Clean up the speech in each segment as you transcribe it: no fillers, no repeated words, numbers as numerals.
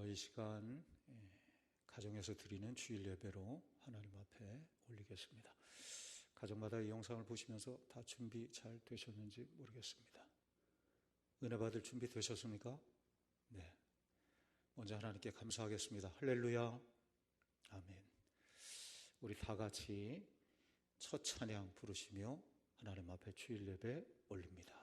이 시간 가정에서 드리는 주일 예배로 하나님 앞에 올리겠습니다. 가정마다 이 영상을 보시면서 다 준비 잘 되셨는지 모르겠습니다. 은혜 받을 준비 되셨습니까? 네. 먼저 하나님께 감사하겠습니다. 할렐루야. 아멘. 우리 다 같이 첫 찬양 부르시며 하나님 앞에 주일 예배 올립니다.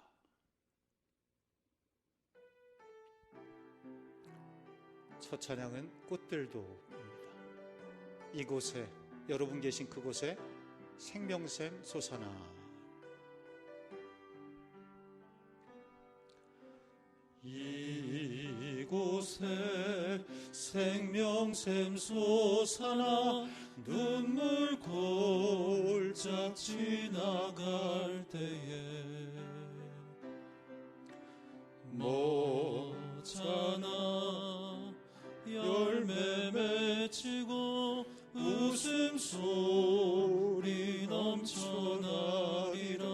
첫 찬양은 꽃들도입니다. 이곳에, 여러분 계신 그곳에 생명샘 솟아나. 이곳에 생명샘 솟아나 눈물 골짝 지나갈 때에 모자나 열매 맺히고 웃음소리 넘쳐나리라.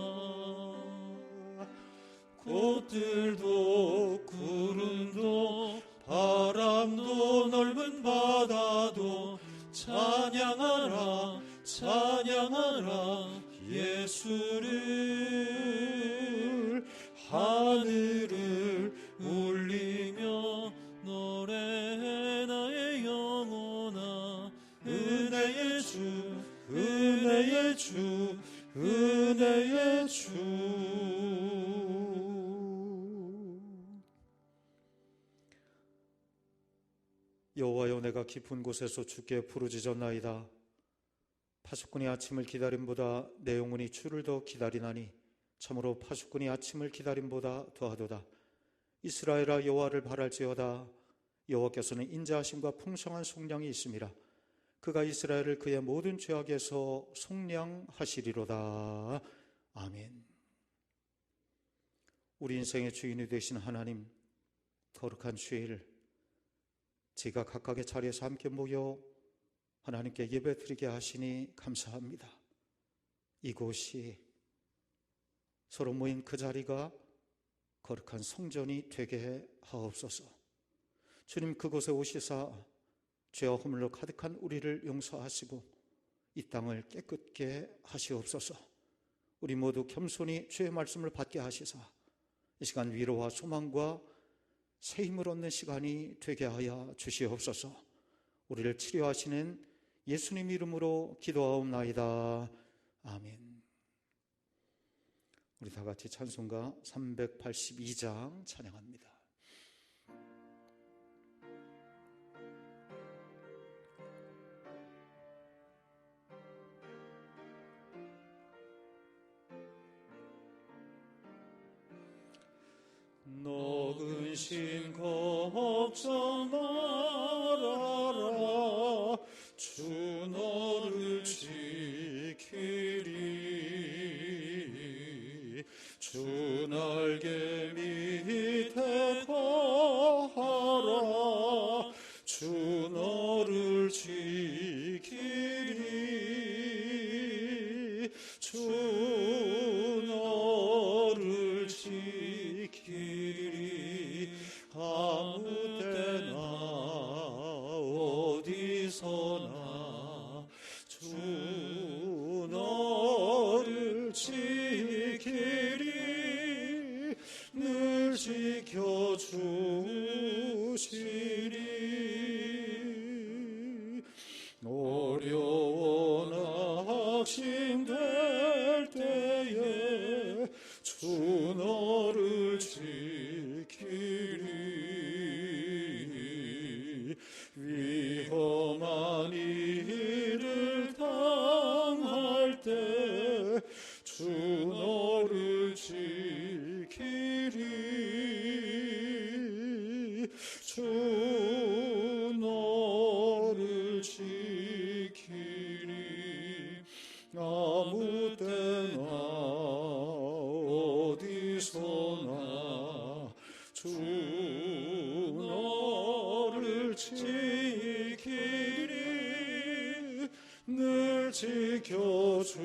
꽃들도 구름도 바람도 넓은 바다도 찬양하라 찬양하라 예수를. 하늘을 울리며 노래해 나의 영혼아. 은혜의 주 은혜의 주 은혜의 주. 여호와여, 내가 깊은 곳에서 주께 부르짖었나이다. 파수꾼이 아침을 기다림보다 내 영혼이 주를 더 기다리나니 참으로 파수꾼이 아침을 기다림보다 더하도다. 이스라엘아, 여호와를 바랄지어다. 여호와께서는 인자하심과 풍성한 속량이 있음이라. 그가 이스라엘을 그의 모든 죄악에서 속량하시리로다. 아멘. 우리 인생의 주인이 되신 하나님, 거룩한 주일 제가 각각의 자리에서 함께 모여 하나님께 예배드리게 하시니 감사합니다. 이곳이, 서로 모인 그 자리가 거룩한 성전이 되게 하옵소서. 주님, 그곳에 오시사 죄와 허물로 가득한 우리를 용서하시고 이 땅을 깨끗게 하시옵소서. 우리 모두 겸손히 주의 말씀을 받게 하시사 이 시간 위로와 소망과 새 힘을 얻는 시간이 되게 하여 주시옵소서. 우리를 치료하시는 예수님 이름으로 기도하옵나이다. 아멘. 우리 다 같이 찬송가 382장 찬양합니다. 너 근심 걱정 말아라. 주 너를 지키리. 주 날개 밑에 거하라. 주 너를 지키리. 주 너를 지키리. 아무 때나 어디서나 주 너를 지키리. 늘 지켜주시리. 어려워 낙심될 때에 주 너를 지키리. 위험한 일을 당할 때 주 너를 지키리. 주 너를 지키리. 아무 때나 어디서나 주 너를 지키리. 늘 지켜주시리.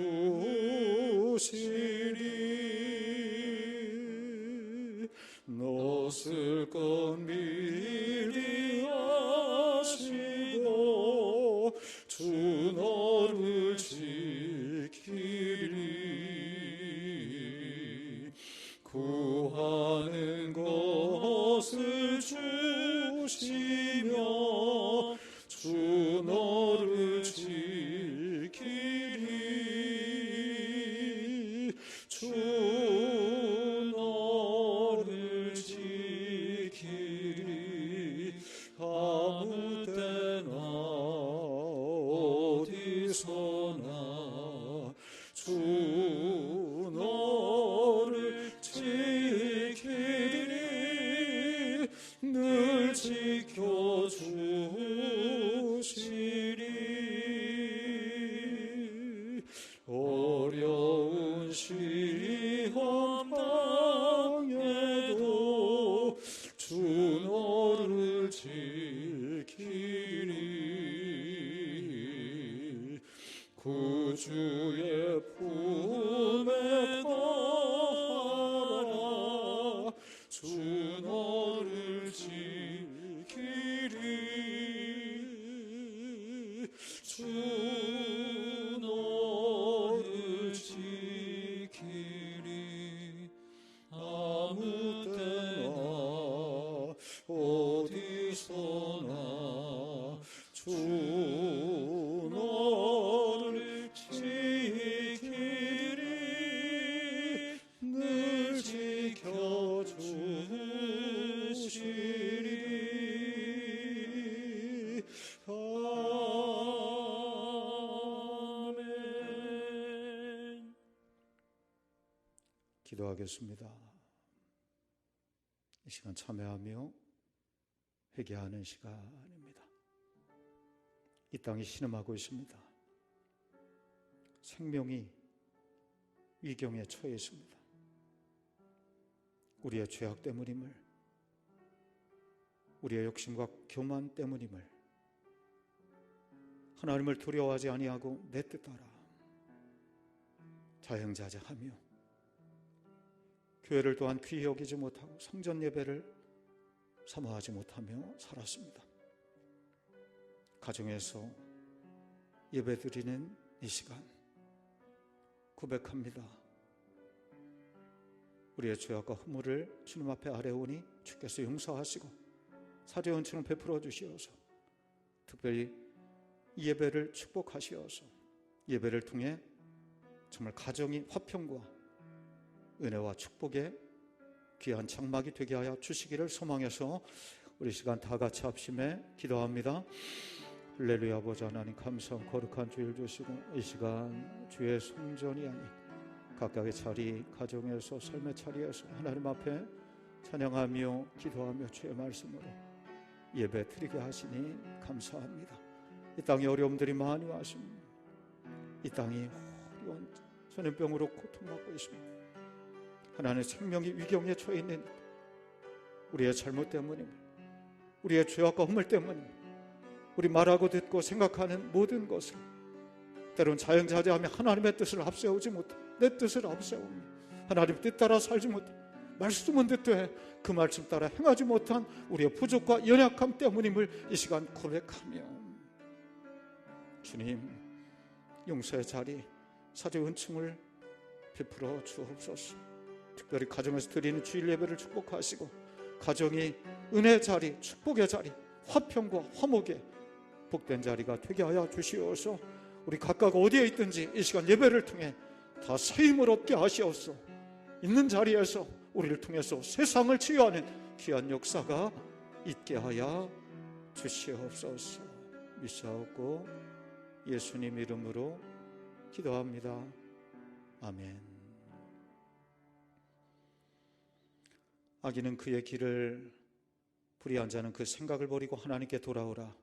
너 쓸 것 미리 것을 주시며 주 너를 지키리. 주 너를 지키리. 아무 때나 어디서나 주 너를 지키리. 늘 지켜주시리. 어려운 시험 당해도 주 너를 지키리. 구주의 품에 거하라. 주 너를 지키리. 주 너를 지키리. 아무 때나 어디서나 주 너를 지키리. 늘 지켜주시리. 아멘. 기도하겠습니다. 이 시간 참여하며 회개하는 시간입니다. 이 땅이 신음하고 있습니다. 생명이 위경에 처해 있습니다. 우리의 죄악 때문임을, 우리의 욕심과 교만 때문임을, 하나님을 두려워하지 아니하고 내 뜻 따라 자영자재하며 교회를 또한 귀히 여기지 못하고 성전 예배를 사모하지 못하며 살았습니다. 가정에서 예배드리는 이 시간 고백합니다. 우리의 죄악과 허물을 주님 앞에 아뢰오니 주께서 용서하시고 사죄 은총을 베풀어 주시어서 특별히 이 예배를 축복하시어서 예배를 통해 정말 가정이 화평과 은혜와 축복의 귀한 장막이 되게 하여 주시기를 소망해서 우리 시간 다 같이 합심해 기도합니다. 할렐루야. 아버지 하나님, 감사한 거룩한 주일 주시고 이 시간 주의 성전이 아닌 각각의 자리, 가정에서, 삶의 자리에서 하나님 앞에 찬양하며 기도하며 주의 말씀으로 예배 드리게 하시니 감사합니다. 이 땅에 어려움들이 많이 왔습니다. 이 땅이 어려운 전염병으로 고통받고 있습니다. 하나님의 생명이 위경에 처해 있는 우리의 잘못 때문입니다. 우리의 죄악과 허물 때문입니다. 우리 말하고 듣고 생각하는 모든 것을 때론 자영자재하며 하나님의 뜻을 앞세우지 못하고 내 뜻을 앞세우며 하나님 뜻 따라 살지 못하고 말씀은 듣되 그 말씀 따라 행하지 못한 우리의 부족과 연약함 때문임을 이 시간 고백하며 주님 용서의 자리, 사죄 은총을 베풀어 주옵소서. 특별히 가정에서 드리는 주일 예배를 축복하시고 가정이 은혜의 자리, 축복의 자리, 화평과 화목의 복된 자리가 되게 하여 주시옵소서. 우리 각각 어디에 있든지 이 시간 예배를 통해 다 새 힘을 얻게 하시옵소서. 있는 자리에서 우리를 통해서 세상을 치유하는 귀한 역사가 있게 하여 주시옵소서. 믿사옵고 예수님 이름으로 기도합니다. 아멘. 악인은 그의 길을 불의한 자는 그 생각을 버리고 하나님께 돌아오라.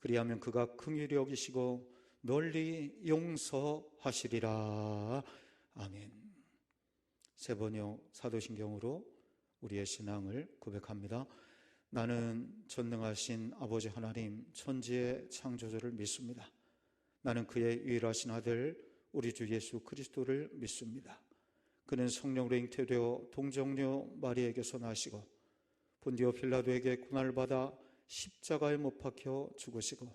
그리하면 그가 긍휼히 여기시고 널리 용서하시리라. 아멘. 세번역 사도신경으로 우리의 신앙을 고백합니다. 나는 전능하신 아버지 하나님 천지의 창조주를 믿습니다. 나는 그의 유일하신 아들 우리 주 예수 그리스도를 믿습니다. 그는 성령으로 잉태되어 동정녀 마리에게서 나시고 본디오 빌라도에게 고난을 받아 십자가에 못 박혀 죽으시고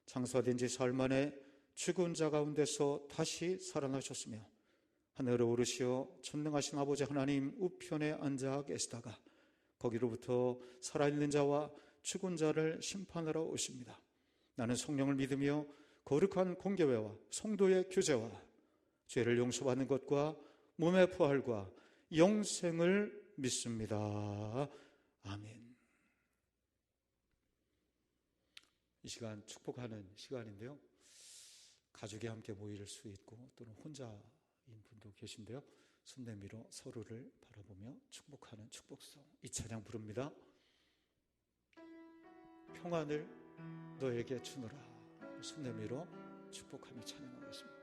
장사된 지 사흘 만에 죽은 자 가운데서 다시 살아나셨으며 하늘에 오르시어 전능하신 아버지 하나님 우편에 앉아 계시다가 거기로부터 살아있는 자와 죽은 자를 심판하러 오십니다. 나는 성령을 믿으며 거룩한 공교회와 성도의 교제와 죄를 용서받는 것과 몸의 부활과 영생을 믿습니다. 아멘. 이 시간 축복하는 시간인데요. 가족이 함께 모일 수 있고 또는 혼자인 분도 계신데요. 손 내밀어 서로를 바라보며 축복하는 축복성, 이 찬양 부릅니다. 평안을 너에게 주노라. 손 내밀어 축복하며 찬양하겠습니다.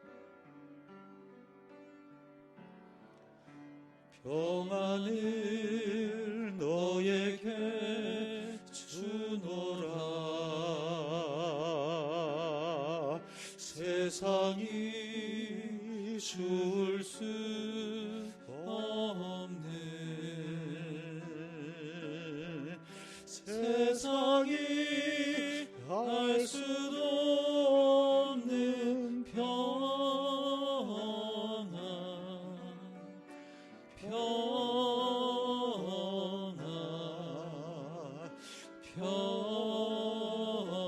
평안을 너에게 주노라. 세상이 줄 수 없네. 세상이 알 수도 없는 평안, 평안,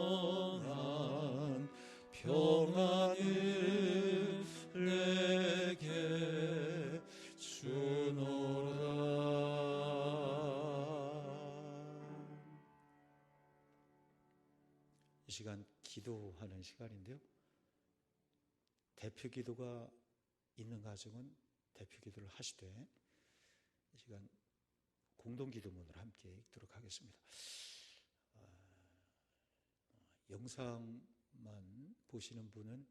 평안, 평안을 내게 주노라. 이 시간 기도하는 시간인데요. 대표 기도가 있는 가정은 대표 기도를 하시되 이 시간 공동 기도문을 함께 읽도록 하겠습니다. 영상만 보시는 분은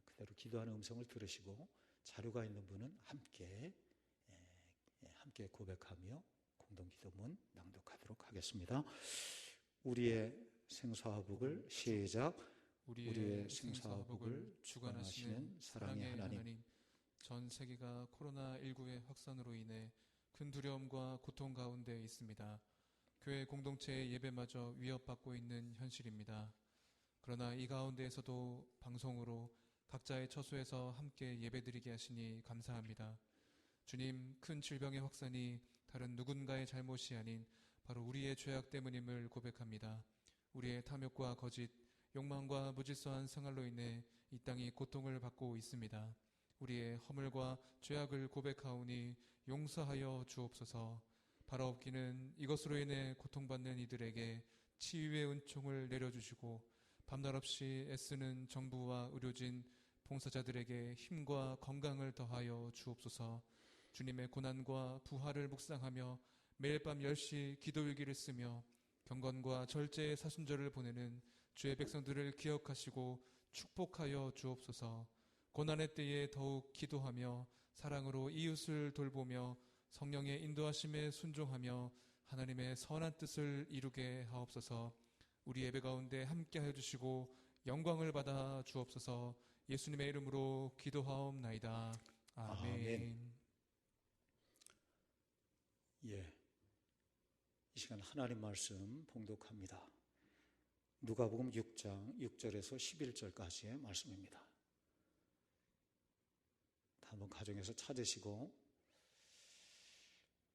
그대로 기도하는 음성을 들으시고 자료가 있는 분은 함께 고백하며 공동 기도문 낭독하도록 하겠습니다. 우리의 생사화복을 시작. 우리의 생사화복을 주관하시는 사랑의 하나님, 전 세계가 코로나19의 확산으로 인해 큰 두려움과 고통 가운데 있습니다. 교회 공동체의 예배마저 위협받고 있는 현실입니다. 그러나 이 가운데에서도 방송으로 각자의 처소에서 함께 예배드리게 하시니 감사합니다. 주님, 큰 질병의 확산이 다른 누군가의 잘못이 아닌 바로 우리의 죄악 때문임을 고백합니다. 우리의 탐욕과 거짓, 욕망과 무질서한 생활로 인해 이 땅이 고통을 받고 있습니다. 우리의 허물과 죄악을 고백하오니 용서하여 주옵소서. 바라옵기는 이것으로 인해 고통받는 이들에게 치유의 은총을 내려주시고 밤낮 없이 애쓰는 정부와 의료진, 봉사자들에게 힘과 건강을 더하여 주옵소서. 주님의 고난과 부활을 묵상하며 매일 밤 10시 기도일기를 쓰며 경건과 절제의 사순절을 보내는 주의 백성들을 기억하시고 축복하여 주옵소서. 고난의 때에 더욱 기도하며 사랑으로 이웃을 돌보며 성령의 인도하심에 순종하며 하나님의 선한 뜻을 이루게 하옵소서. 우리 예배 가운데 함께하여 주시고 영광을 받아 주옵소서. 예수님의 이름으로 기도하옵나이다. 아멘. 예, 이 시간 하나님 말씀 봉독합니다. 누가복음 6장 6절에서 11절까지의 말씀입니다. 한번 가정에서 찾으시고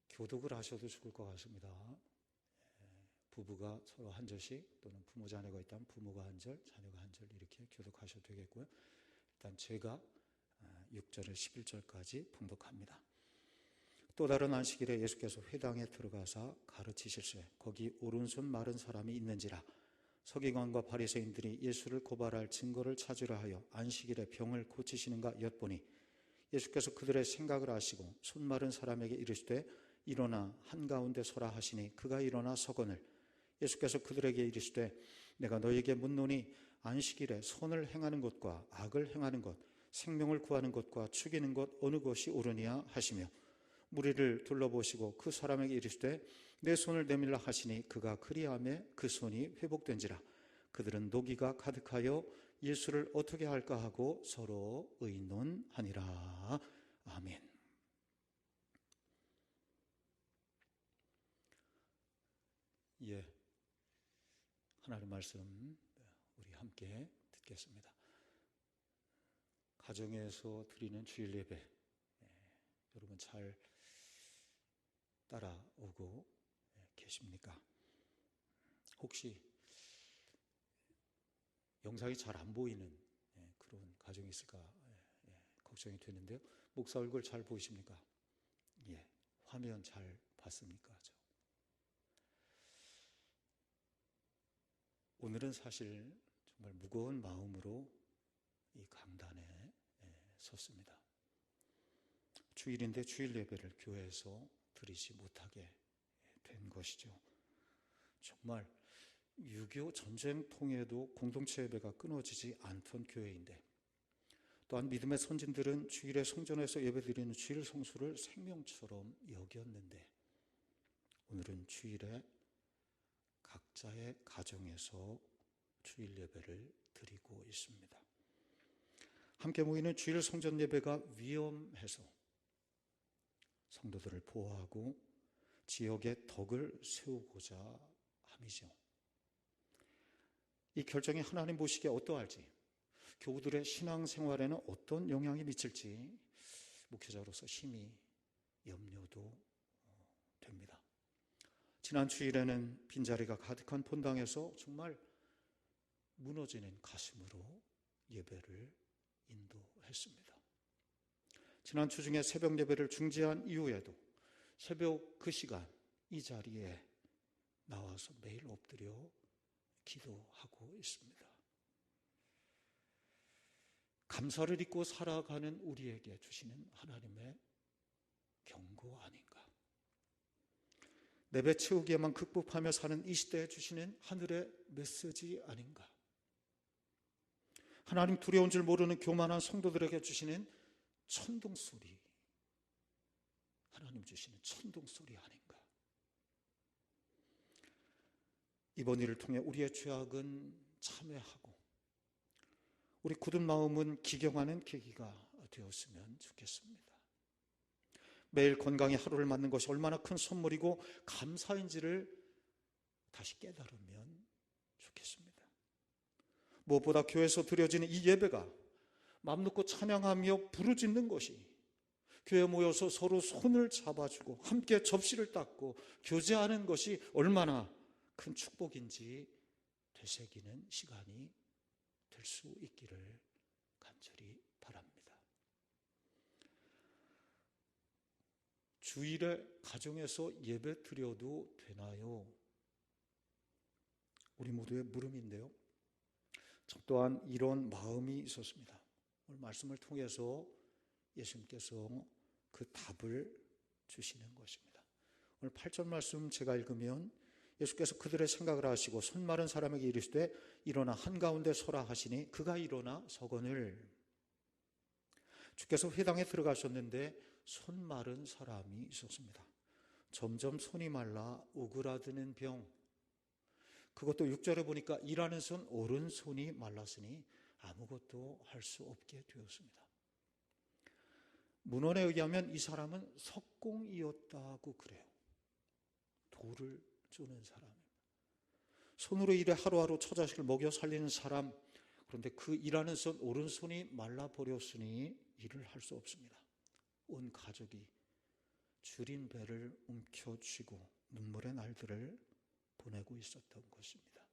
교독을 하셔도 좋을 것 같습니다. 부부가 서로 한 절씩 또는 부모 자녀가 있다면 부모가 한 절, 자녀가 한 절 이렇게 교독하셔도 되겠고요. 일단 제가 6절에서 11절까지 봉독합니다. 또 다른 안식일에 예수께서 회당에 들어가사 가르치실세 거기 오른손 마른 사람이 있는지라. 서기관과 바리새인들이 예수를 고발할 증거를 찾으려 하여 안식일에 병을 고치시는가 엿보니 예수께서 그들의 생각을 아시고 손 마른 사람에게 이르시되 일어나 한가운데 서라 하시니 그가 일어나 서거늘 예수께서 그들에게 이르시되 내가 너희에게 묻노니 안식일에 선을 행하는 것과 악을 행하는 것, 생명을 구하는 것과 죽이는 것 어느 것이 옳으냐 하시며 무리를 둘러보시고 그 사람에게 이르시되 내 손을 내밀라 하시니 그가 그리하매 그 손이 회복된지라. 그들은 노기가 가득하여 예수를 어떻게 할까 하고 서로 의논하니라. 아멘. 예, 하나님 말씀 우리 함께 듣겠습니다. 가정에서 드리는 주일 예배, 여러분 잘 따라오고 계십니까? 혹시 영상이 잘 안 보이는 그런 가정이 있을까 걱정이 되는데요. 목사 얼굴 잘 보이십니까? 예, 화면 잘 봤습니까? 오늘은 사실 정말 무거운 마음으로 이 강단에 섰습니다. 주일인데 주일 예배를 교회에서 드리지 못하게 된 것이죠. 정말 6.25 전쟁 통에도 공동체 예배가 끊어지지 않던 교회인데, 또한 믿음의 선진들은 주일에 성전에서 예배드리는 주일 성수를 생명처럼 여겼는데, 오늘은 주일에 각자의 가정에서 주일 예배를 드리고 있습니다. 함께 모이는 주일 성전 예배가 위험해서 성도들을 보호하고 지역의 덕을 세우고자 함이죠. 이 결정이 하나님 보시기에 어떠할지, 교우들의 신앙생활에는 어떤 영향이 미칠지 목회자로서 심히 염려도 됩니다. 지난 주일에는 빈자리가 가득한 본당에서 정말 무너지는 가슴으로 예배를 인도했습니다. 지난 주 중에 새벽 예배를 중지한 이후에도 새벽 그 시간 이 자리에 나와서 매일 엎드려 기도하고 있습니다. 감사를 잊고 살아가는 우리에게 주시는 하나님의 경고 아닌가? 내배 채우기에만 극복하며 사는 이 시대에 주시는 하늘의 메시지 아닌가? 하나님 두려운 줄 모르는 교만한 성도들에게 주시는 천둥소리, 하나님 주시는 천둥소리 아닌가? 이번 일을 통해 우리의 죄악은 참회하고 우리 굳은 마음은 기경하는 계기가 되었으면 좋겠습니다. 매일 건강히 하루를 맞는 것이 얼마나 큰 선물이고 감사인지를 다시 깨달으면 좋겠습니다. 무엇보다 교회에서 드려지는 이 예배가 마음 놓고 찬양하며 부르짖는 것이, 교회에 모여서 서로 손을 잡아주고 함께 접시를 닦고 교제하는 것이 얼마나 큰 축복인지 되새기는 시간이 될 수 있기를 간절히 바랍니다. 주일에 가정에서 예배 드려도 되나요? 우리 모두의 물음인데요. 저 또한 이런 마음이 있었습니다. 오늘 말씀을 통해서 예수님께서 그 답을 주시는 것입니다. 오늘 8절 말씀 제가 읽으면, 예수께서 그들의 생각을 아시고 손 마른 사람에게 이르시되 일어나 한가운데 서라 하시니 그가 일어나 서거늘. 주께서 회당에 들어가셨는데 손 마른 사람이 있었습니다. 점점 손이 말라 오그라드는 병. 그것도 6절에 보니까 일하는 손 오른손이 말랐으니 아무것도 할 수 없게 되었습니다. 문헌에 의하면 이 사람은 석공이었다고 그래요. 돌을 쪼는 사람입니다. 손으로 일해 하루하루 처자식을 먹여 살리는 사람, 그런데 그 일하는 손 오른손이 말라버렸으니 일을 할 수 없습니다. 온 가족이 줄인 배를 움켜쥐고 눈물의 날들을 보내고 있었던 것입니다.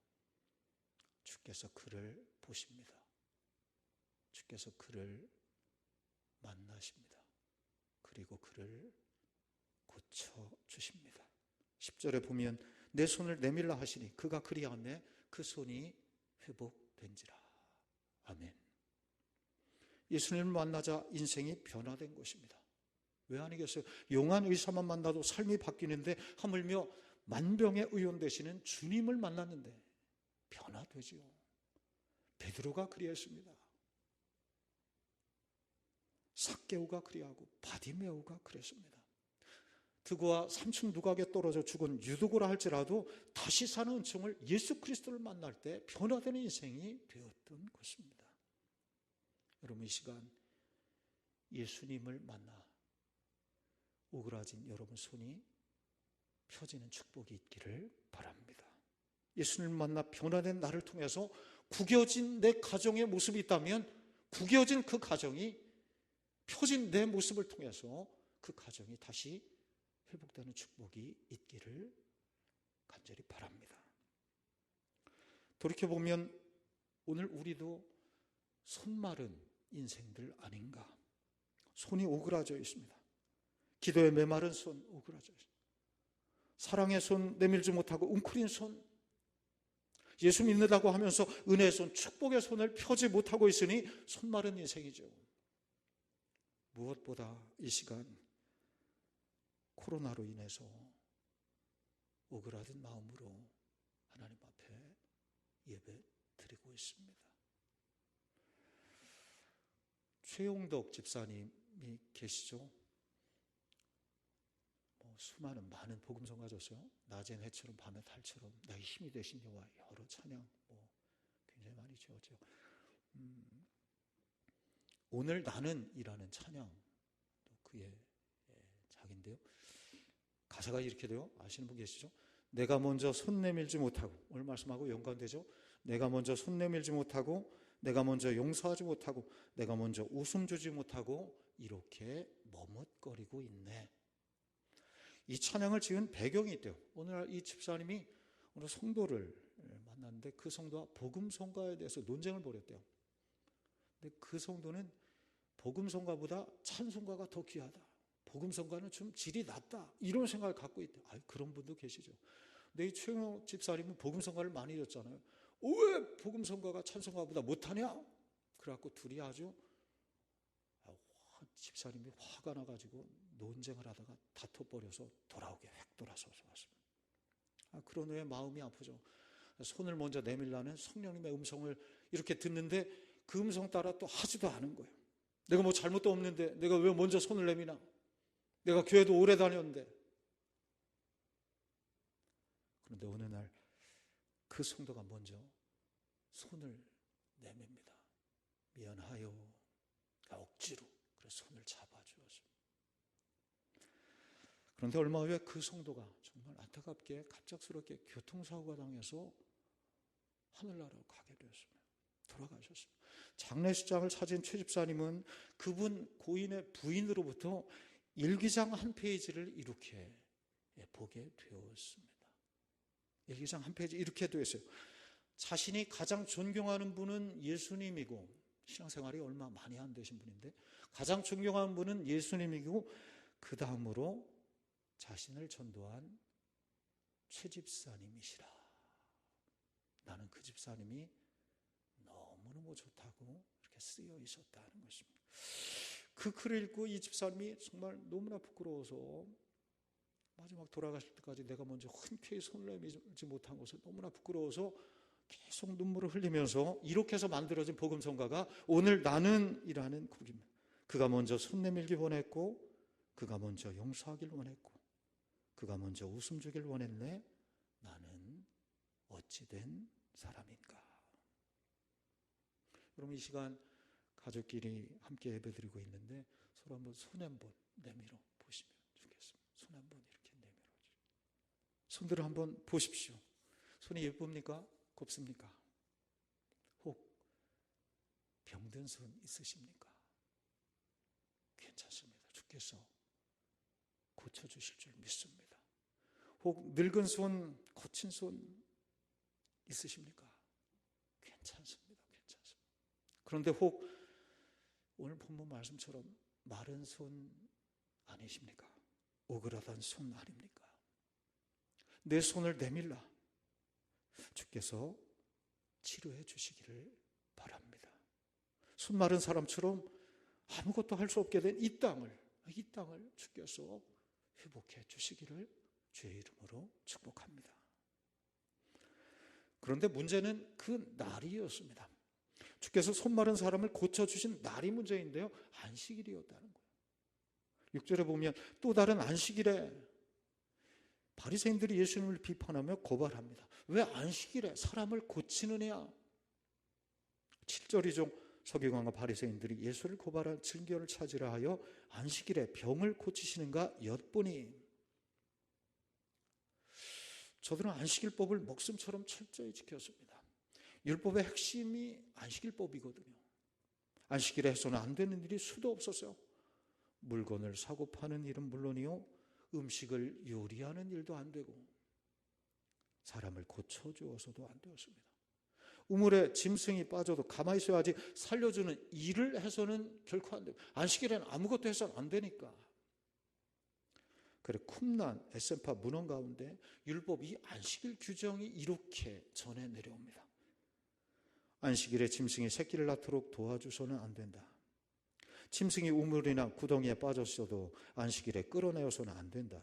주께서 그를 보십니다. 주께서 그를 만나십니다. 그리고 그를 고쳐주십니다. 10절에 보면 내 손을 내밀라 하시니 그가 그리하매 그 손이 회복된지라. 아멘. 예수님을 만나자 인생이 변화된 것입니다. 왜 아니겠어요? 용한 의사만 만나도 삶이 바뀌는데 하물며 만병의 의원 되시는 주님을 만났는데 변화되지요. 베드로가 그리했습니다. 삭개오가 그리하고 바디메오가 그랬습니다. 드고와 3층 누각에 떨어져 죽은 유두고라 할지라도 다시 사는 은총을 예수 그리스도를 만날 때 변화되는 인생이 되었던 것입니다. 여러분, 이 시간 예수님을 만나 오그라진 여러분 손이 펴지는 축복이 있기를 바랍니다. 예수님을 만나 변화된 나를 통해서 구겨진 내 가정의 모습이 있다면 구겨진 그 가정이 펴진 내 모습을 통해서 그 가정이 다시 회복되는 축복이 있기를 돌이켜보면 오늘 우리도 손마른 인생들 아닌가. 손이 오그라져 있습니다. 기도에 메마른 손 오그라져 있습니다. 사랑의 손 내밀지 못하고 웅크린 손, 예수 믿는다고 하면서 은혜의 손, 축복의 손을 펴지 못하고 있으니 손마른 인생이죠. 무엇보다 이 시간 코로나로 인해서 오그라든 마음으로 하나님 앞에 예배 드리고 있습니다. 최용덕 집사님이 계시죠? 수많은 많은 복음성 가졌어요. 낮엔 해처럼 밤에 달처럼 나의 힘이 되신 여호와, 여러 찬양 굉장히 많이 지었죠. 오늘 나는 이라는 찬양 그의 작인데요. 가사가 이렇게 돼요. 아시는 분 계시죠? 내가 먼저 손 내밀지 못하고, 오늘 말씀하고 연관되죠? 내가 먼저 손 내밀지 못하고, 내가 먼저 용서하지 못하고, 내가 먼저 웃음 주지 못하고 이렇게 머뭇거리고 있네. 이 찬양을 지은 배경이 있대요. 오늘 이 집사님이 오늘 성도를 만났는데 그 성도와 복음성가에 대해서 논쟁을 벌였대요. 근데 그 성도는 복음성가보다 찬송가가 더 귀하다. 복음성가는 좀 질이 낮다. 이런 생각을 갖고 있대요. 그런 분도 계시죠. 근데 이 최영호 집사님은 복음성가를 많이 읽었잖아요. 왜 복음성가가 찬송가보다 못하냐? 그래갖고 둘이 아주 집사님이 화가 나가지고 논쟁을 하다가 다퉈버려서 돌아오게 획 돌아서서 왔습니다. 그런 후에 마음이 아프죠. 손을 먼저 내밀라는 성령님의 음성을 이렇게 듣는데 그 음성 따라 또 하지도 않은 거예요. 내가 뭐 잘못도 없는데 내가 왜 먼저 손을 내미나? 내가 교회도 오래 다녔는데. 그런데 어느 날 그 성도가 먼저 손을 내밉니다. 미안하여. 억지로 그래서 손을 잡아주었습니다. 그런데 얼마 후에 그 성도가 정말 안타깝게 갑작스럽게 교통사고가 당해서 하늘나라로 가게 되었습니다. 돌아가셨습니다. 장례식장을 찾은 최 집사님은 그분 고인의 부인으로부터 일기장 한 페이지를 이렇게 보게 되었습니다. 일기장 한 페이지 이렇게 되어 있어요. 자신이 가장 존경하는 분은 예수님이고, 신앙생활이 얼마 많이 안 되신 분인데 가장 존경하는 분은 예수님이고, 그 다음으로 자신을 전도한 최 집사님이시라. 나는 그 집사님이 너무너무 좋다고 이렇게 쓰여 있었다는 것입니다. 그 글을 읽고 이 집사님이 정말 너무나 부끄러워서 마지막 돌아가실 때까지 내가 먼저 흔쾌히 손을 내밀지 못한 것을 너무나 부끄러워서 계속 눈물을 흘리면서 이렇게 해서 만들어진 복음성가가 오늘 나는 이라는 곡입니다. 그가 먼저 손 내밀기 원했고, 그가 먼저 용서하길 원했고, 그가 먼저 웃음 주길 원했네. 나는 어찌된 사람인가. 여러분, 이 시간 가족끼리 함께 예배드리고 있는데 서로 한번 손 한번 내밀어 보시면 좋겠습니다. 손 한번 이렇게 내밀어 주세요. 손들을 한번 보십시오. 손이 예쁩니까? 곱습니까? 혹 병든 손 있으십니까? 괜찮습니다. 주께서 고쳐주실 줄 믿습니다. 혹 늙은 손, 거친 손 있으십니까? 괜찮습니다. 괜찮습니다. 그런데 혹 오늘 본문 말씀처럼 마른 손 아니십니까? 오그라든 손 아닙니까? 내 손을 내밀라. 주께서 치료해 주시기를 바랍니다. 손 마른 사람처럼 아무것도 할 수 없게 된 이 땅을 주께서 회복해 주시기를 주의 이름으로 축복합니다. 그런데 문제는 그 날이었습니다. 주께서 손 마른 사람을 고쳐주신 날이 문제인데요, 안식일이었다는 거예요. 6절에 보면 또 다른 안식일에 바리새인들이 예수님을 비판하며 고발합니다. 왜 안식일에 사람을 고치느냐? 7절이죠. 서기관과 바리새인들이 예수를 고발할 증거를 찾으려 하여 안식일에 병을 고치시는가 엿보니. 저들은 안식일법을 목숨처럼 철저히 지켰습니다. 율법의 핵심이 안식일법이거든요. 안식일에 해서는 안 되는 일이 수도 없었어요. 물건을 사고 파는 일은 물론이요, 음식을 요리하는 일도 안 되고 사람을 고쳐주어서도 안 되었습니다. 우물에 짐승이 빠져도 가만히 있어야지 살려주는 일을 해서는 결코 안 돼요. 안식일에는 아무것도 해서는 안 되니까. 그래, 쿰란, 에센파 문헌 가운데 율법 이 안식일 규정이 이렇게 전해 내려옵니다. 안식일에 짐승이 새끼를 낳도록 도와주서는 안 된다. 짐승이 우물이나 구덩이에 빠졌어도 안식일에 끌어내어서는 안 된다.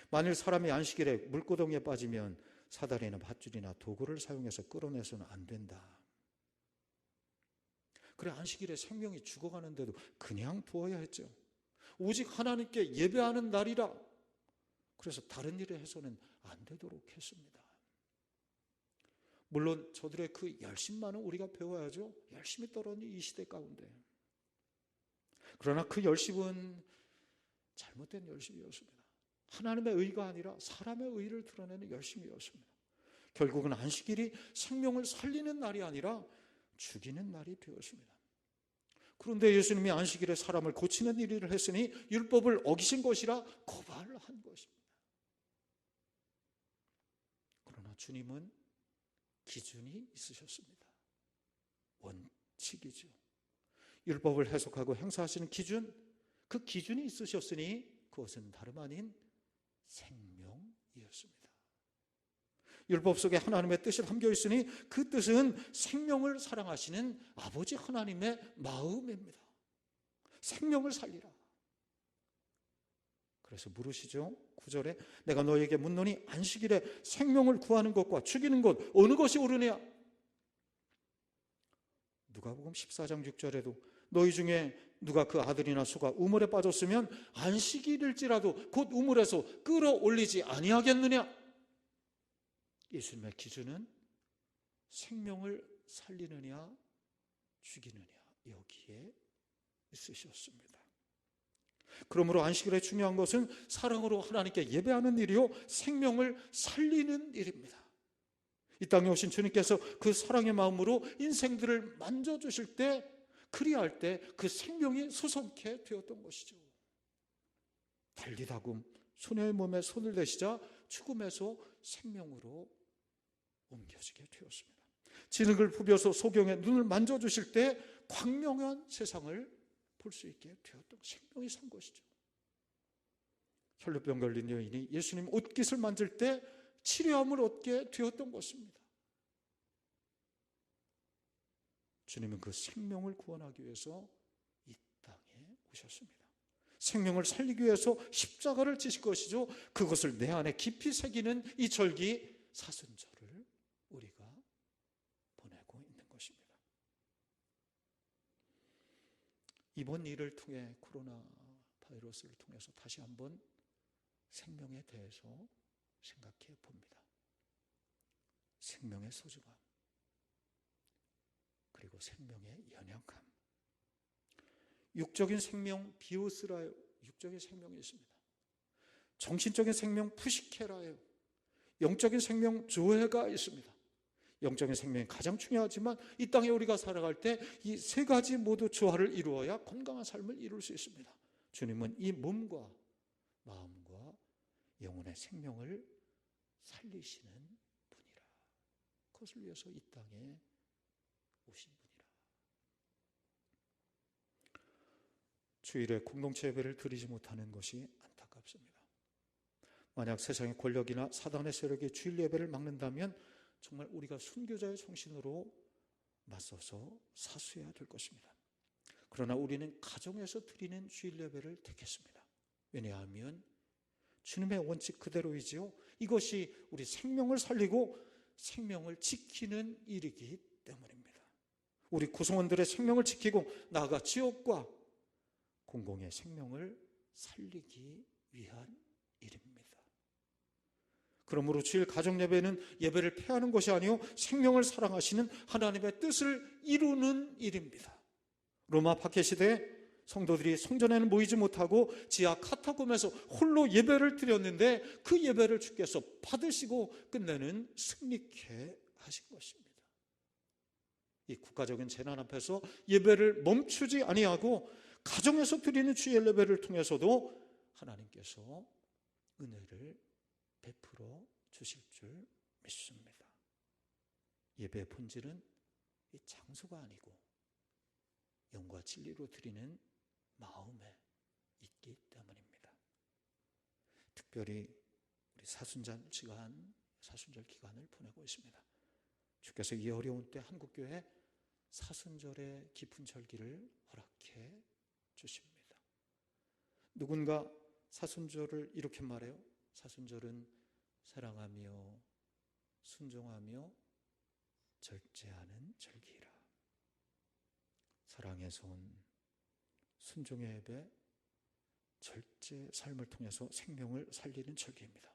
만일 사람이 안식일에 물구덩이에 빠지면 사다리나 밧줄이나 도구를 사용해서 끌어내서는 안 된다. 그래, 안식일에 생명이 죽어가는데도 그냥 두어야 했죠. 오직 하나님께 예배하는 날이라. 그래서 다른 일을 해서는 안 되도록 했습니다. 물론 저들의 그 열심만은 우리가 배워야죠. 열심히 떨어진 이 시대 가운데. 그러나 그 열심은 잘못된 열심이었습니다. 하나님의 의가 아니라 사람의 의를 드러내는 열심이었습니다. 결국은 안식일이 생명을 살리는 날이 아니라 죽이는 날이 되었습니다. 그런데 예수님이 안식일에 사람을 고치는 일을 했으니 율법을 어기신 것이라 고발한 것입니다. 그러나 주님은 기준이 있으셨습니다. 원칙이죠. 율법을 해석하고 행사하시는 기준, 그 기준이 있으셨으니 그것은 다름 아닌 생명이었습니다. 율법 속에 하나님의 뜻이 담겨 있으니 그 뜻은 생명을 사랑하시는 아버지 하나님의 마음입니다. 생명을 살리라. 그래서 물으시죠. 9절에 내가 너에게 묻노니 안식일에 생명을 구하는 것과 죽이는 것 어느 것이 옳으냐? 누가복음 14장 6절에도 너희 중에 누가 그 아들이나 소가 우물에 빠졌으면 안식일일지라도 곧 우물에서 끌어올리지 아니하겠느냐? 예수님의 기준은 생명을 살리느냐 죽이느냐 여기에 있으셨습니다. 그러므로 안식일에 중요한 것은 사랑으로 하나님께 예배하는 일이요 생명을 살리는 일입니다. 이 땅에 오신 주님께서 그 사랑의 마음으로 인생들을 만져주실 때 그리할 때 그 생명이 솟게 되었던 것이죠. 달리다금 소녀의 몸에 손을 대시자 죽음에서 생명으로 옮겨지게 되었습니다. 진흙을 부벼서 소경의 눈을 만져주실 때 광명한 세상을 볼 수 있게 되었던 생명이 산 것이죠. 혈루병 걸린 여인이 예수님 옷깃을 만질 때 치료함을 얻게 되었던 것입니다. 주님은 그 생명을 구원하기 위해서 이 땅에 오셨습니다. 생명을 살리기 위해서 십자가를 지실 것이죠. 그것을 내 안에 깊이 새기는 이 절기 사순절을 우리가 보내고 있는 것입니다. 이번 일을 통해 코로나 바이러스를 통해서 다시 한번 생명에 대해서 생각해 봅니다. 생명의 소중함, 그리고 생명의 연약함. 육적인 생명 비오스라요. 육적인 생명이 있습니다. 정신적인 생명 푸시케라요. 영적인 생명 조회가 있습니다. 영적인 생명이 가장 중요하지만 이 땅에 우리가 살아갈 때 이 세 가지 모두 조화를 이루어야 건강한 삶을 이룰 수 있습니다. 주님은 이 몸과 마음과 영혼의 생명을 살리시는 분이라. 그것을 위해서 이 땅에 오신 분이라. 주일에 공동체 예배를 드리지 못하는 것이 안타깝습니다. 만약 세상의 권력이나 사단의 세력이 주일 예배를 막는다면 정말 우리가 순교자의 정신으로 맞서서 사수해야 될 것입니다. 그러나 우리는 가정에서 드리는 주일 예배를 택했습니다. 왜냐하면 주님의 원칙 그대로이지요. 이것이 우리 생명을 살리고 생명을 지키는 일이기 때문입니다. 우리 구성원들의 생명을 지키고 나아가 지역과 공공의 생명을 살리기 위한 일입니다. 그러므로 주일 가정 예배는 예배를 폐하는 것이 아니요 생명을 사랑하시는 하나님의 뜻을 이루는 일입니다. 로마 박해 시대에 성도들이 성전에는 모이지 못하고 지하 카타콤에서 홀로 예배를 드렸는데 그 예배를 주께서 받으시고 끝내는 승리케 하신 것입니다. 이 국가적인 재난 앞에서 예배를 멈추지 아니하고 가정에서 드리는 주일 예배를 통해서도 하나님께서 은혜를 베풀어 주실 줄 믿습니다. 예배의 본질은 이 장소가 아니고 영과 진리로 드리는 마음에 있기 때문입니다. 특별히 우리 사순절 기간을 보내고 있습니다. 주께서 이 어려운 때 한국교회 사순절의 깊은 절기를 허락해 주십니다. 누군가 사순절을 이렇게 말해요. 사순절은 사랑하며 순종하며 절제하는 절기라. 사랑의 손, 순종의 예배, 절제 삶을 통해서 생명을 살리는 절기입니다.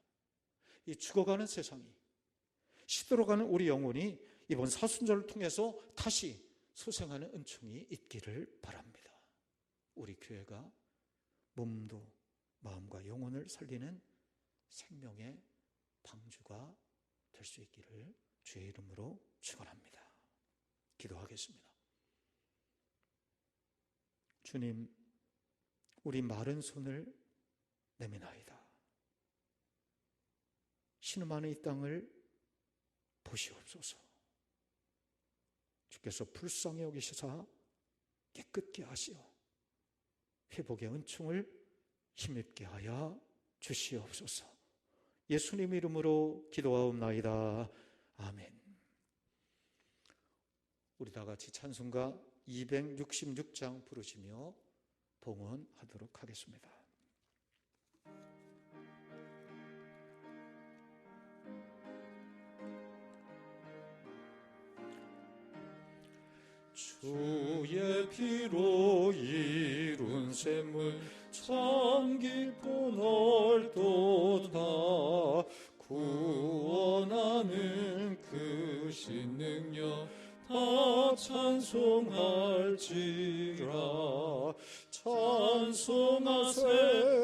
이 죽어가는 세상이, 시들어가는 우리 영혼이 이번 사순절을 통해서 다시 소생하는 은총이 있기를 바랍니다. 우리 교회가 몸도 마음과 영혼을 살리는 생명의 방주가 될 수 있기를 주의 이름으로 축원합니다. 기도하겠습니다. 주님, 우리 마른 손을 내미나이다. 신음하는 이 땅을 보시옵소서. 주께서 불쌍히 여기시사 깨끗게 하시어 회복의 은총을 힘입게 하여 주시옵소서. 예수님 이름으로 기도하옵나이다. 아멘. 우리 다 같이 찬송가 266장 부르시며 봉헌하도록 하겠습니다. 주의 피로 이룬 샘물 참 깊고 넓도다. 구원하는 그 신 능력 다 찬송할지라. 찬송하세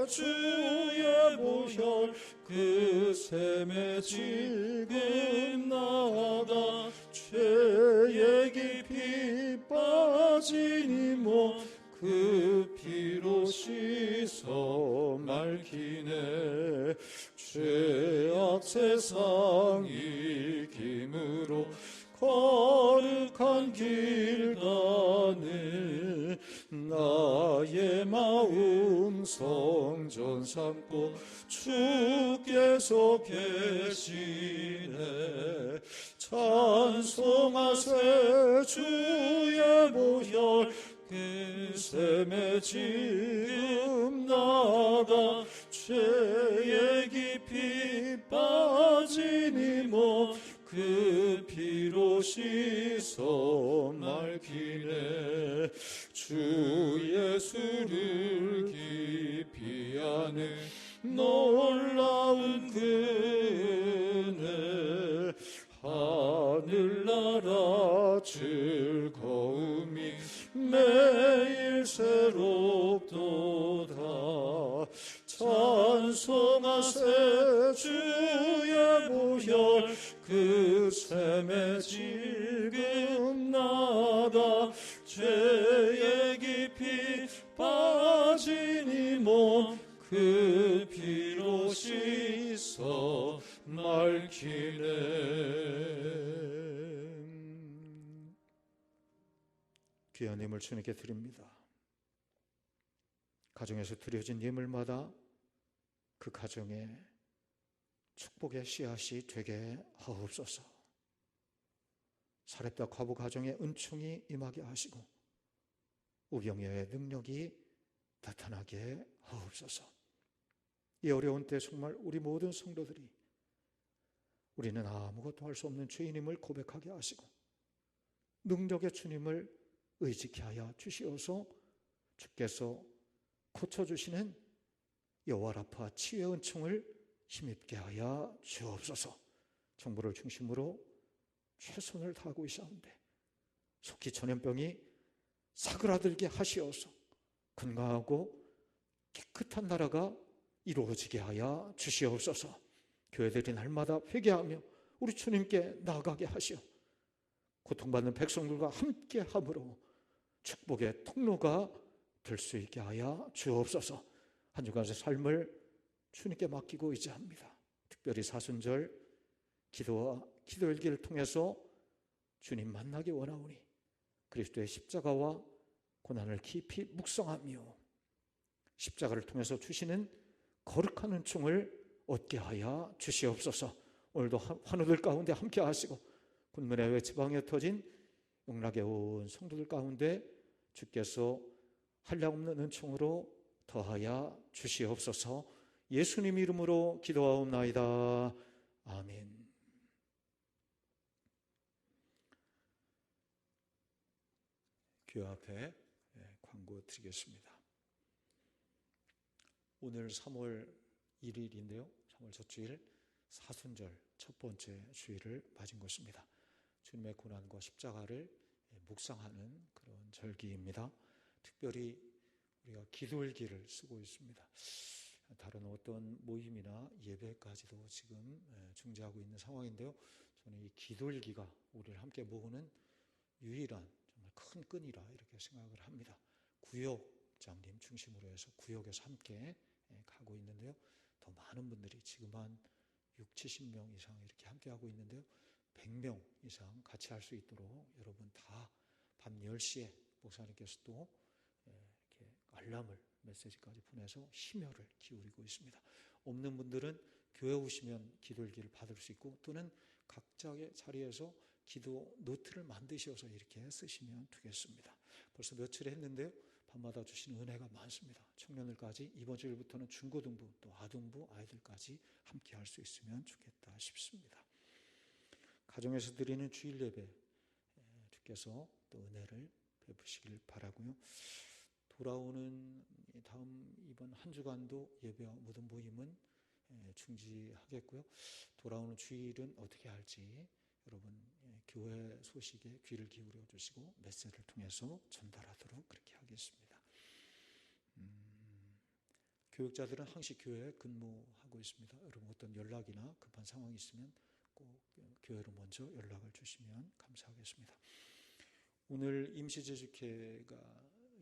주의 보혈 그 샘에 지금 나아가 죄의 깊이 빠진 이 몸 그 피로 씻어 맑히네. 죄악 세상 이김으로 거룩한 길 가네. 나의 마음 성전 삼고 주께서 계시네. 찬송하세 주의 보혈 그 샘에 지금 나가 죄의 깊이 빠진 이 몸 그 피로 씻어 맑히네. 주 예수를 깊이 아는 놀라운 그네. 하늘나라 즐거움이 매일 새롭도다. 찬송하세 주의 보혈 그 샘에 지금 나가 죄의 깊이 빠진 이 몸 그 피로 씻어 맑히네. 귀한 예물 주님께 드립니다. 가정에서 드려진 예물마다 그 가정에 축복의 씨앗이 되게 하옵소서. 사렙다 과부 가정에 은총이 임하게 하시고 우병여의 능력이 나타나게 하옵소서. 이 어려운 때 정말 우리 모든 성도들이 우리는 아무것도 할 수 없는 죄인임을 고백하게 하시고 능력의 주님을 의지케 하여 주시어서 주께서 고쳐주시는 여호와 라파 치유의 은총을 힘입게 하여 주옵소서. 정부를 중심으로 최선을 다하고 있사온데 속히 전염병이 사그라들게 하시어서 건강하고 깨끗한 나라가 이루어지게 하여 주시옵소서. 교회들이 날마다 회개하며 우리 주님께 나아가게 하시어 고통받는 백성들과 함께 함으로 축복의 통로가 될 수 있게 하여 주옵소서. 한 주간의 삶을 주님께 맡기고 의지합니다. 특별히 사순절 기도와 기도일기를 통해서 주님 만나기 원하오니 그리스도의 십자가와 고난을 깊이 묵상하며 십자가를 통해서 주시는 거룩한 은총을 얻게 하여 주시옵소서. 오늘도 환우들 가운데 함께 하시고 군문의 외 지방에 터진 영락의 온 성도들 가운데 주께서 한량없는 은총으로 더하여 주시옵소서. 예수님 이름으로 기도하옵나이다. 아멘. 교회 앞에 광고 드리겠습니다. 오늘 3월 1일인데요. 3월 첫 주일 사순절 첫 번째 주일을 맞은 것입니다. 주님의 고난과 십자가를 묵상하는 그런 절기입니다. 특별히 우리가 기도일기를 쓰고 있습니다. 다른 어떤 모임이나 예배까지도 지금 중지하고 있는 상황인데요. 저는 이 기도일기가 우리를 함께 모으는 유일한 정말 큰 끈이라 이렇게 생각을 합니다. 구역장님 중심으로 해서 구역에서 함께 가고 있는데요. 더 많은 분들이 지금 한 6, 70명 이상 이렇게 함께 하고 있는데요. 100명 이상 같이 할 수 있도록 여러분 다 밤 10시에 목사님께서 또 이렇게 알람을 메시지까지 보내서 심혈을 기울이고 있습니다. 없는 분들은 교회 오시면 기도일기를 받을 수 있고 또는 각자의 자리에서 기도 노트를 만드셔서 이렇게 쓰시면 되겠습니다. 벌써 며칠 했는데요. 밤마다 주시는 은혜가 많습니다. 청년들까지 이번 주일부터는 중고등부 또 아동부 아이들까지 함께 할 수 있으면 좋겠다 싶습니다. 가정에서 드리는 주일 예배 주께서 또 은혜를 베푸시길 바라고요. 돌아오는 다음 이번 한 주간도 예배와 모든 모임은 중지하겠고요. 돌아오는 주일은 어떻게 할지 여러분 교회 소식에 귀를 기울여 주시고 메시지를 통해서 전달하도록 그렇게 하겠습니다. 교육자들은 항시 교회에 근무하고 있습니다. 여러분 어떤 연락이나 급한 상황이 있으면 꼭 교회로 먼저 연락을 주시면 감사하겠습니다. 오늘 임시제주회가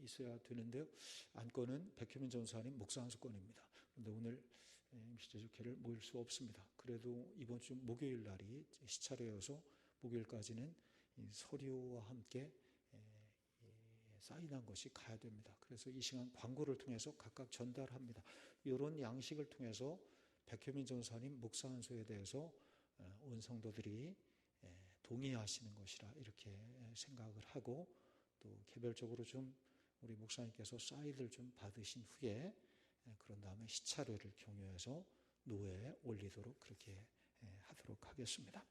있어야 되는데요. 안건은 백효민 전사님 목사 안수건입니다. 그런데 오늘 임시제주회를 모일 수 없습니다. 그래도 이번 주 목요일 날이 시차례여서 목요일까지는 서류와 함께 사인한 것이 가야 됩니다. 그래서 이 시간 광고를 통해서 각각 전달합니다. 이런 양식을 통해서 백효민 전사님 목사 안수에 대해서 온 성도들이 동의하시는 것이라 이렇게 생각을 하고 또 개별적으로 좀 우리 목사님께서 사인을 좀 받으신 후에 그런 다음에 시차례를 경유해서 노회에 올리도록 그렇게 하도록 하겠습니다.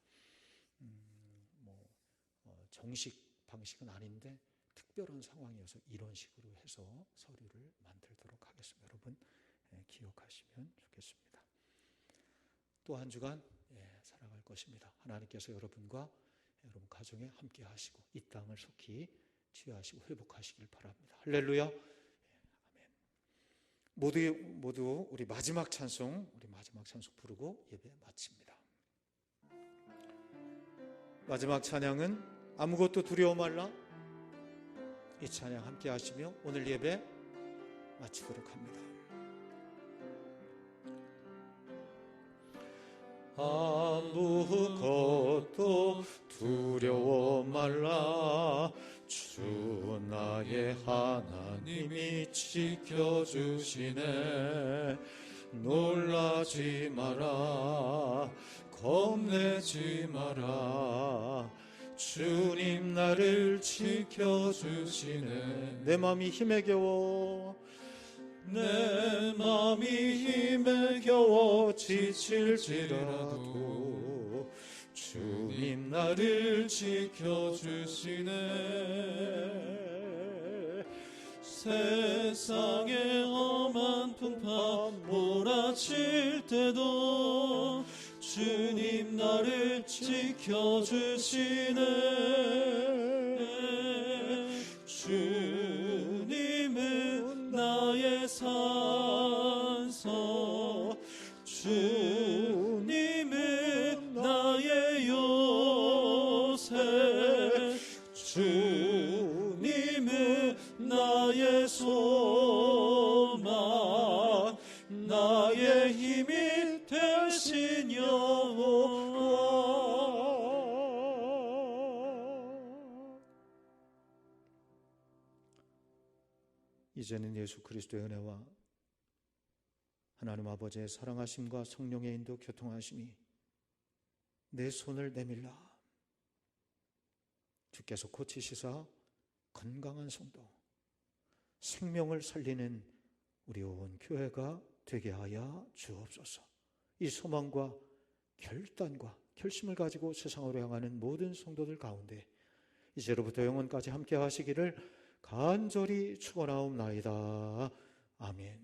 정식 방식은 아닌데 특별한 상황이어서 이런 식으로 해서 서류를 만들도록 하겠습니다. 여러분 기억하시면 좋겠습니다. 또 한 주간 살아갈 것입니다. 하나님께서 여러분과 여러분 가정에 함께 하시고 이 땅을 속히 취하시고 회복하시길 바랍니다. 할렐루야. 아멘. 모두 우리 마지막 찬송 부르고 예배 마칩니다. 마지막 찬양은 아무것도 두려워 말라. 이 찬양 함께 하시며 오늘 예배 마치도록 합니다. 아무것도 두려워 말라. 주 나의 하나님이 지켜주시네. 놀라지 마라. 겁내지 마라. 주님 나를 지켜주시네. 내 맘이 힘에 겨워 내 맘이 힘에 겨워 지칠지라도 주님 나를 지켜주시네. 세상의 험한 풍파 몰아칠 때도 주님 나를 지켜주시네. 주님은 나의 산소 주님은 나의 요새 주님은 나의 소망 나의 힘이 되신 여호와. 이제는 예수 그리스도의 은혜와 하나님 아버지의 사랑하심과 성령의 인도 교통하심이 내 손을 내밀라 주께서 고치시사 건강한 성도, 생명을 살리는 우리 온 교회가 되게 하여 주옵소서. 이 소망과 결단과 결심을 가지고 세상으로 향하는 모든 성도들 가운데 이제로부터 영원까지 함께 하시기를 간절히 축원하옵나이다. 아멘.